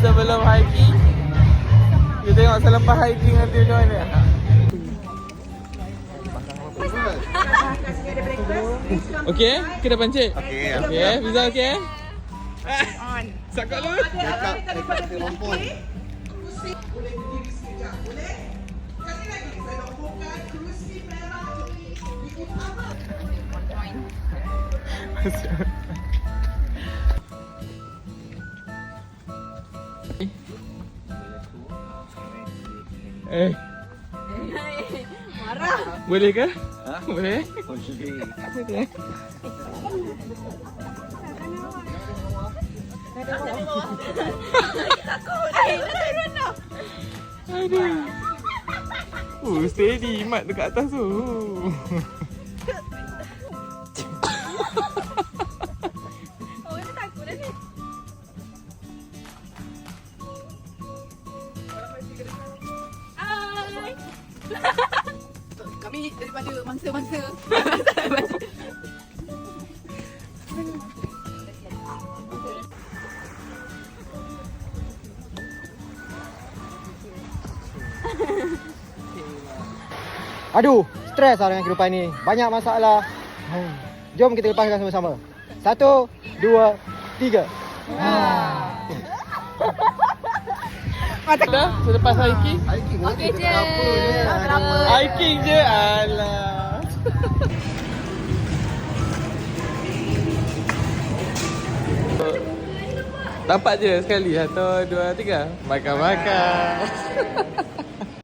Sebelum hiking, kita tengok selepas hiking nanti macam mana. Okey, kita pancit. Okey, Fiza okey? On. Sakak lu. Cakap daripada terlampau. Boleh berdiri sekejap, boleh? Sekali lagi, saya nomborkan kerusi merah ini di utama. Marah. Boleh ke? Boleh. Boleh. Aduh. Steady mat dekat atas tu. Oh, dia takut dah ni. Hai. Kami daripada mangsa-mangsa. Aduh, stres lah dengan kehidupan ni. Banyak masalah. Jom kita lepaskan sama-sama. 1, 2, 3. Dah selepas hiking. Okey je. Hiking je. Alah. Dapat je sekali. 1, 2, 3. Makan-makan.